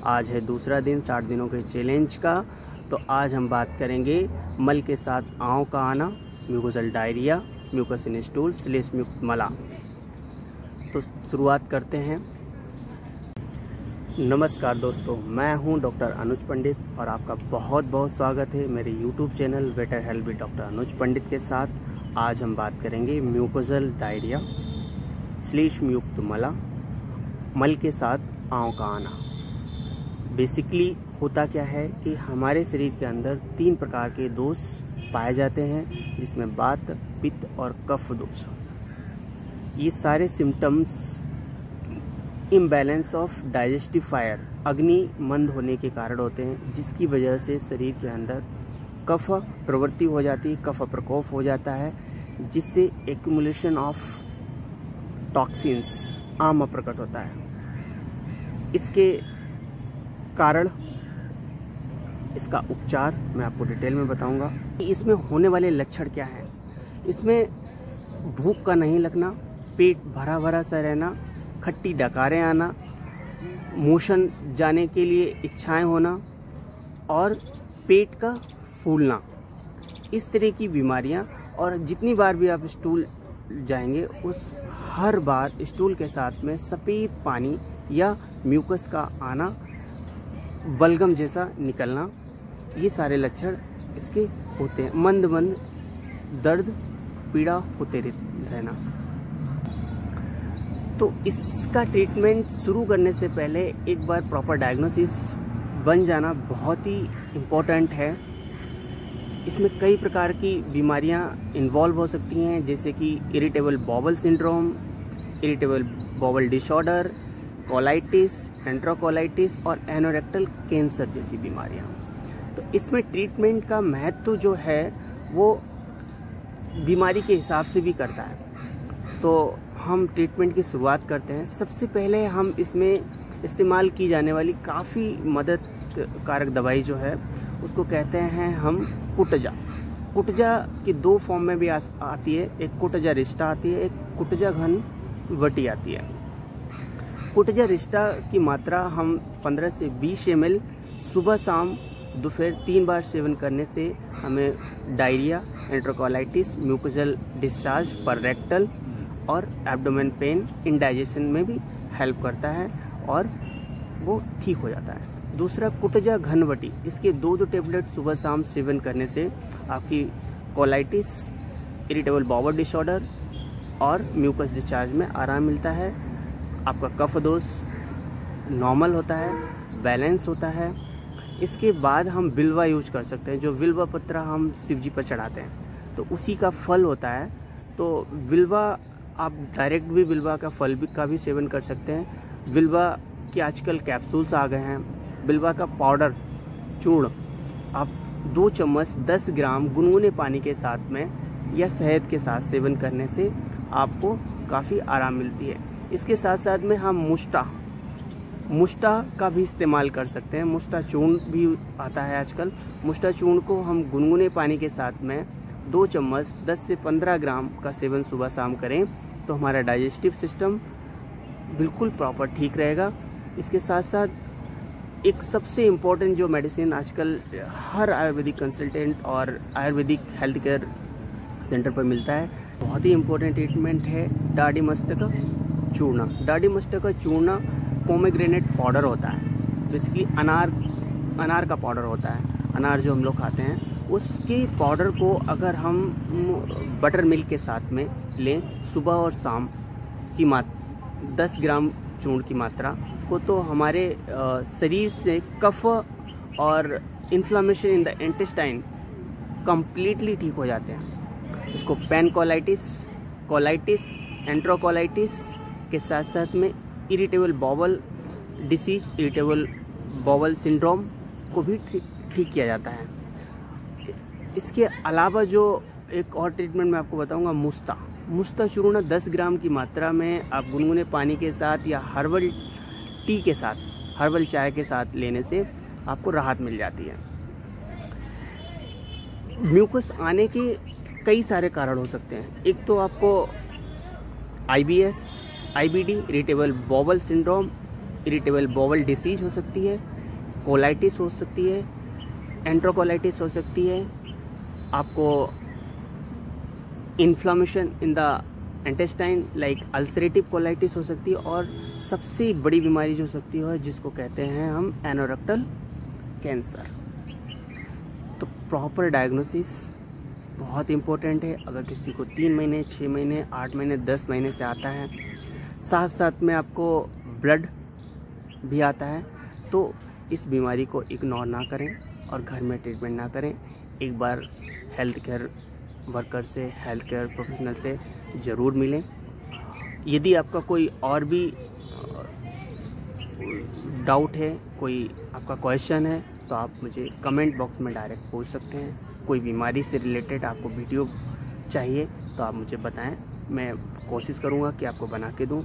आज है दूसरा दिन 60 दिनों के चैलेंज का। तो आज हम बात करेंगे मल के साथ आंव का आना, mucosal diarrhoea, mucus in stool / म्यूक मला। तो शुरुआत करते हैं। नमस्कार दोस्तों, मैं हूं डॉक्टर अनुज पंडित और आपका बहुत बहुत स्वागत है मेरे YouTube channel better health with doctor Anuj Pandit के साथ। आज हम बात करेंगे म्यूकोसल डायरिया / म्यूक मला, मल के साथ आंव का आना। बेसिकली होता क्या है कि हमारे शरीर के अंदर 3 प्रकार के दोष पाए जाते हैं, जिसमें वात, पित्त और कफ दोष। ये सारे symptoms imbalance of digestive fire, अग्नि मंद होने के कारण होते हैं, जिसकी वजह से शरीर के अंदर कफ प्रवृत्ति हो जाती है, कफ प्रकोप हो जाता है, जिससे एक्यूमुलेशन ऑफ टॉक्सिन्स आम प्रकट होता है। इसके कारण, इसका उपचार मैं आपको डिटेल में बताऊंगा। इसमें होने वाले लक्षण क्या हैं। इसमें भूख का नहीं लगना, पेट भरा भरा सा रहना, खट्टी डकारें आना, मोशन जाने के लिए इच्छाएं होना और पेट का फूलना, इस तरह की बीमारियां। और जितनी बार भी आप स्टूल जाएंगे उस हर बार स्टूल के साथ में सफ़ेद पानी या म्यूकस का आना, बलगम जैसा निकलना, ये सारे लक्षण इसके होते हैं। मंद मंद दर्द पीड़ा होते रहना। तो इसका ट्रीटमेंट शुरू करने से पहले एक बार प्रॉपर डायग्नोसिस बन जाना बहुत ही इम्पोर्टेंट है। इसमें कई प्रकार की बीमारियां इन्वॉल्व हो सकती हैं, जैसे कि irritable bowel syndrome, irritable bowel disorder, colitis, enterocolitis और एनोरेक्टल कैंसर जैसी बीमारियां। तो इसमें ट्रीटमेंट का महत्व जो है वो बीमारी के हिसाब से भी करता है। तो हम ट्रीटमेंट की शुरुआत करते हैं। सबसे पहले हम इसमें इस्तेमाल की जाने वाली काफ़ी मददकारक दवाई जो है उसको कहते हैं हम कुटजा। कुटजा की 2 फॉर्म में भी आती है, एक कुटजा रिस्टा आती है, एक कुटजा घन वटी आती है। कुटजा रिस्टा की मात्रा हम 15 से 20 ml सुबह शाम दोपहर 3 बार सेवन करने से हमें डायरिया, एंट्रोकोलाइटिस, म्यूकोसल डिस्चार्ज पर रेक्टल और एब्डोमेन पेन, इंडाइजेशन में भी हेल्प करता है और वो ठीक हो जाता है। दूसरा कुटजा घनवटी, इसके 2 टेबलेट सुबह शाम सेवन करने से आपकी कोलाइटिस, इरिटेबल बॉवल डिसऑर्डर और म्यूकस डिस्चार्ज में आराम मिलता है। आपका कफ दोष नॉर्मल होता है, बैलेंस होता है। इसके बाद हम बिल्वा यूज कर सकते हैं, जो बिल्वा पत्रा हम शिव जी पर चढ़ाते हैं, तो उसी का फल होता है। तो बिल्वा आप डायरेक्ट भी बिल्वा का फल का भी सेवन कर सकते हैं। बिल्वा के आजकल कैप्सूल्स आ गए हैं। बिल्वा का पाउडर चूर्ण आप 2 चम्मच 10 ग्राम गुनगुने पानी के साथ में या शहद के साथ सेवन करने से आपको काफ़ी आराम मिलती है। इसके साथ साथ में हम मुष्टा का भी इस्तेमाल कर सकते हैं। मुष्टा चूर्ण भी आता है आजकल। मुष्टा चूर्ण को हम गुनगुने पानी के साथ में 2 चम्मच 10 से 15 ग्राम का सेवन सुबह शाम करें तो हमारा डाइजेस्टिव सिस्टम बिल्कुल प्रॉपर ठीक रहेगा। इसके साथ साथ एक सबसे इम्पोर्टेंट जो मेडिसिन आजकल हर आयुर्वेदिक कंसल्टेंट और आयुर्वेदिक हेल्थ केयर सेंटर पर मिलता है, बहुत ही इम्पोर्टेंट ट्रीटमेंट है डाडी मस्टक का चूर्णा। डाडी मस्टक का चूर्णा पोमेग्रेनेट पाउडर होता है, बेसिकली अनार का पाउडर होता है। अनार जो हम लोग खाते हैं उसके पाउडर को अगर हम बटर मिल्क के साथ में लें सुबह और शाम की 10 ग्राम चूर्ण की मात्रा को, तो हमारे शरीर से कफ और inflammation in the intestine completely ठीक हो जाते हैं। इसको पैनकोलाइटिस, कोलाइटिस, एंट्रोकोलाइटिस के साथ साथ में irritable bowel disease, irritable bowel syndrome को भी ठीक किया जाता है। इसके अलावा जो एक और ट्रीटमेंट मैं आपको बताऊंगा, मुस्ता चूर्ण 10 ग्राम की मात्रा में आप गुनगुने पानी के साथ या हर्बल टी के साथ, हर्बल चाय के साथ लेने से आपको राहत मिल जाती है। म्यूकस आने के कई सारे कारण हो सकते हैं। एक तो आपको IBS, IBD, irritable bowel syndrome, irritable bowel disease हो सकती है। कोलाइटिस हो सकती है, एंट्रोकोलाइटिस हो सकती है, आपको inflammation in the intestine like ulcerative colitis हो सकती है, और सबसे बड़ी बीमारी जो हो सकती है जिसको कहते हैं हम एनोरेक्टल कैंसर। तो प्रॉपर डायग्नोसिस बहुत इम्पोर्टेंट है। अगर किसी को 3 महीने, 6 महीने, 8 महीने, 10 महीने से आता है, साथ साथ में आपको ब्लड भी आता है, तो इस बीमारी को इग्नोर ना करें और घर में ट्रीटमेंट ना करें। एक बार हेल्थ केयर वर्कर से, हेल्थ केयर प्रोफेशनल से ज़रूर मिलें। यदि आपका कोई और भी डाउट है, कोई आपका क्वेश्चन है, तो आप मुझे कमेंट बॉक्स में डायरेक्ट पूछ सकते हैं। कोई बीमारी से रिलेटेड आपको वीडियो चाहिए तो आप मुझे बताएं, मैं कोशिश करूंगा कि आपको बना के दूं।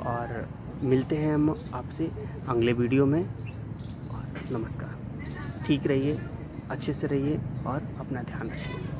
और मिलते हैं हम आपसे अगले वीडियो में। और नमस्कार। ठीक रहिए, अच्छे से रहिए और अपना ध्यान रखिए।